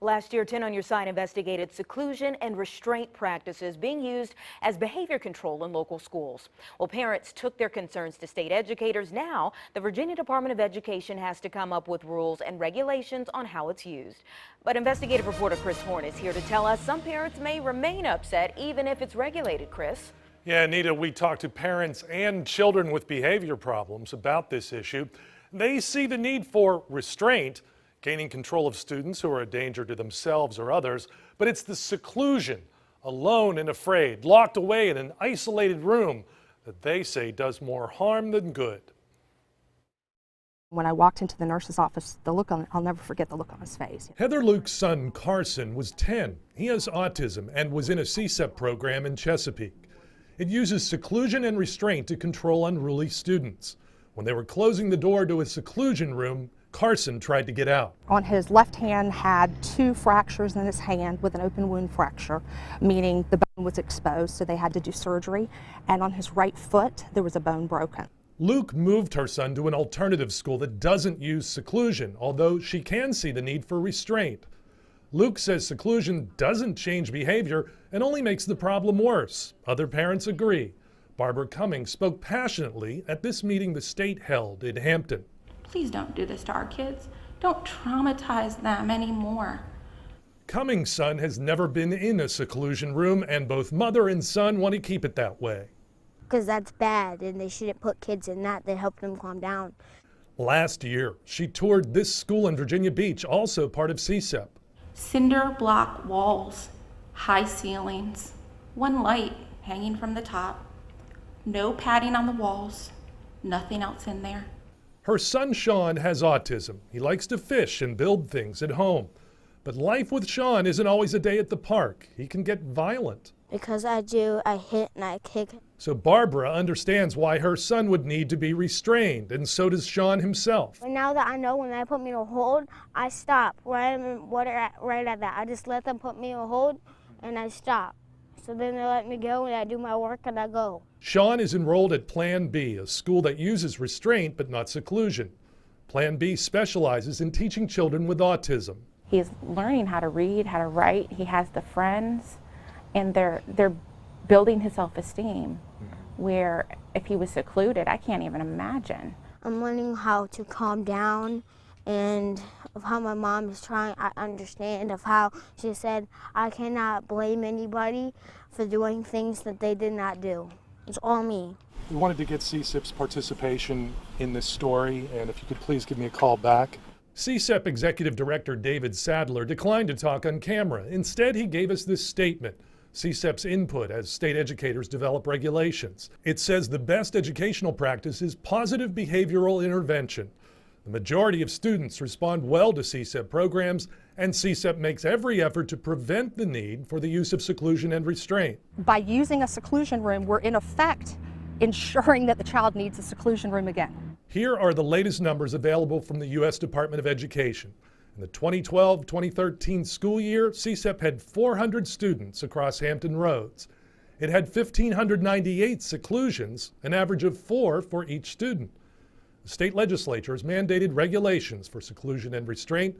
Last year, 10 on Your Side investigated seclusion and restraint practices being used as behavior control in local schools. Well, parents took their concerns to state educators. Now, the Virginia Department of Education has to come up with rules and regulations on how it's used. But investigative reporter Chris Horn is here to tell us some parents may remain upset even if it's regulated. Chris? Yeah, Anita, we talked to parents and children with behavior problems about this issue. They see the need for restraint, gaining control of students who are a danger to themselves or others, but it's the seclusion, alone and afraid, locked away in an isolated room, that they say does more harm than good. When I walked into the nurse's office, I'll never forget the look on his face. Heather Luke's son, Carson, was 10. He has autism and was in a CSEP program in Chesapeake. It uses seclusion and restraint to control unruly students. When they were closing the door to a seclusion room, Carson tried to get out. On his left hand had 2 fractures in his hand with an open wound fracture, meaning the bone was exposed, so they had to do surgery. And on his right foot, there was a bone broken. Luke moved her son to an alternative school that doesn't use seclusion, although she can see the need for restraint. Luke says seclusion doesn't change behavior and only makes the problem worse. Other parents agree. Barbara Cummings spoke passionately at this meeting the state held in Hampton. Please don't do this to our kids. Don't traumatize them anymore. Cummings' son has never been in a seclusion room, and both mother and son want to keep it that way. Because that's bad, and they shouldn't put kids in that. They help them calm down. Last year, she toured this school in Virginia Beach, also part of CSEP. Cinder block walls, high ceilings, one light hanging from the top, no padding on the walls, nothing else in there. Her son Sean has autism. He likes to fish and build things at home. But life with Sean isn't always a day at the park. He can get violent. Because I hit and I kick. So Barbara understands why her son would need to be restrained, and so does Sean himself. But now that I know when they put me in a hold, I stop right at that. I just let them put me in a hold and I stop. So then they let me go and I do my work and I go. Sean is enrolled at Plan B, a school that uses restraint but not seclusion. Plan B specializes in teaching children with autism. He's learning how to read, how to write. He has the friends, and they're building his self-esteem, where if he was secluded, I can't even imagine. I'm learning how to calm down, and of how my mom is trying, I understand of how she said I cannot blame anybody for doing things that they did not do. It's all me. We wanted to get CSEP's participation in this story, and if you could please give me a call back. CSEP Executive Director David Sadler declined to talk on camera. Instead, he gave us this statement: CSEP's input as state educators develop regulations. It says the best educational practice is positive behavioral intervention. The majority of students respond well to CSEP programs, and CSEP makes every effort to prevent the need for the use of seclusion and restraint. By using a seclusion room, we're in effect ensuring that the child needs a seclusion room again. Here are the latest numbers available from the U.S. Department of Education. In the 2012-2013 school year, CSEP had 400 students across Hampton Roads. It had 1,598 seclusions, an average of 4 for each student. The state legislature has mandated regulations for seclusion and restraint.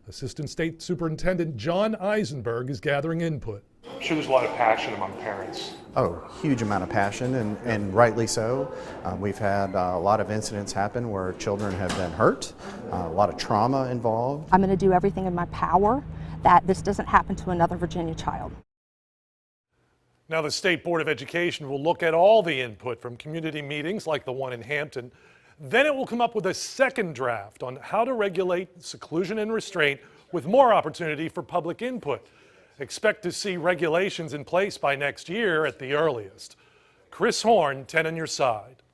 Assistant State Superintendent John Eisenberg is gathering input. I'm sure there's a lot of passion among parents. Oh, huge amount of passion, and rightly so. We've had a lot of incidents happen where children have been hurt, a lot of trauma involved. I'm going to do everything in my power that this doesn't happen to another Virginia child. Now, the State Board of Education will look at all the input from community meetings like the one in Hampton. Then it will come up with a second draft on how to regulate seclusion and restraint with more opportunity for public input. Expect to see regulations in place by next year at the earliest. Chris Horn, 10 on Your Side.